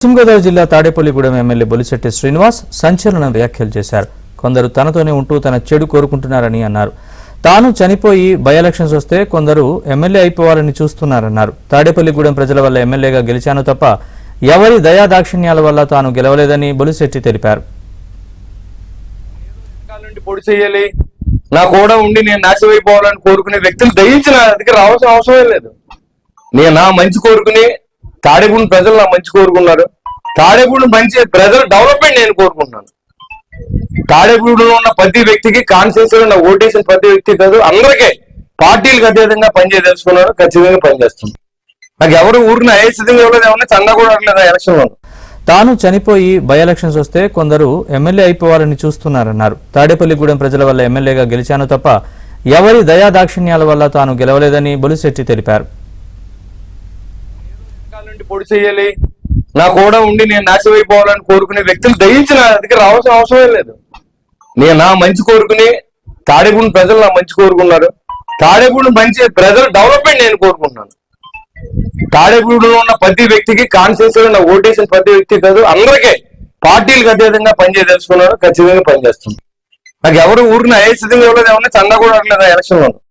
పశ్చిమ గోదావరి జిల్లా తాడేపల్లిగూడెం ఎమ్మెల్యే బొలిశెట్టి శ్రీనివాస్ సంచలన వ్యాఖ్యలు చేశారు. కొందరు తనతోనే ఉంటూ తన చెడు కోరుకుంటున్నారని అన్నారు. తాను చనిపోయి బై ఎలక్షన్స్ వస్తే కొందరు ఎమ్మెల్యే అయిపోవాలని చూస్తున్నారన్నారు. తాడేపల్లిగూడెం ప్రజల వల్ల ఎమ్మెల్యేగా గెలిచాను తప్ప ఎవరి దయాదాక్షిణ్యాల వల్ల తాను గెలవలేదని బొలిశెట్టి తెలిపారు. నా కూడా ఉండి నేను నాశమైపోవాలని కోరుకునే వ్యక్తులు దయించిన దగ్గర రావాల్సిన అవసరం లేదు. నేను నా మంచి కోరుకుని తాడేపూడి ప్రజలు నా మంచి కోరుకున్నారు. తాడేపూడి మంచి ప్రజల డెవలప్మెంట్ నేను కోరుకుంటున్నాను. తాడేపూడిలో ఉన్న ప్రతి వ్యక్తికి కాన్స్టిట్యూన్సీ ఉన్న ఓటేసిన ప్రతి వ్యక్తి కాదు, అందరికీ పార్టీలకు అతీతంగా పనిచేయదలుచుకున్నారు. ఖచ్చితంగా పనిచేస్తుంది. నాకు ఎవరు ఊరిని అయస్థితంగా ఇవ్వలేదు, ఏమన్నా చందా కూడా అవ్వలేదు ఎలక్షన్ లో. తాను చనిపోయి బై ఎలక్షన్స్ వస్తే కొందరు ఎమ్మెల్యే అయిపోవాలని చూస్తున్నారన్నారు. తాడేపల్లిగూడెం ప్రజల వల్ల ఎమ్మెల్యేగా గెలిచాను తప్ప ఎవరి దయాదాక్షిణ్యాల వల్ల తాను గెలవలేదని బొలిశెట్టి తెలిపారు. పొడి చేయాలి, నా కూడా ఉండి నేను నాశమైపోవాలని కోరుకునే వ్యక్తులు దయించిన దగ్గర రావాల్సిన అవసరం లేదు. నేను నా మంచి కోరుకుని తాడేపూడి ప్రజలు నా మంచి కోరుకున్నారు. తాడేపూడి మంచి ప్రజల డెవలప్మెంట్ నేను కోరుకుంటున్నాను. తాడేపూడిలో ఉన్న ప్రతి వ్యక్తికి కాన్స్టిట్యూన్సీ ఉన్న ఓటేసిన ప్రతి వ్యక్తి కాదు, అందరికీ పార్టీలకు అతీతంగా పనిచేయదలుచుకున్నారు. ఖచ్చితంగా పనిచేస్తుంది. నాకు ఎవరు ఊరిని అయస్థితంగా ఇవ్వలేదు, ఏమన్నా చందా కూడా అవ్వలేదు ఎలక్షన్ లో.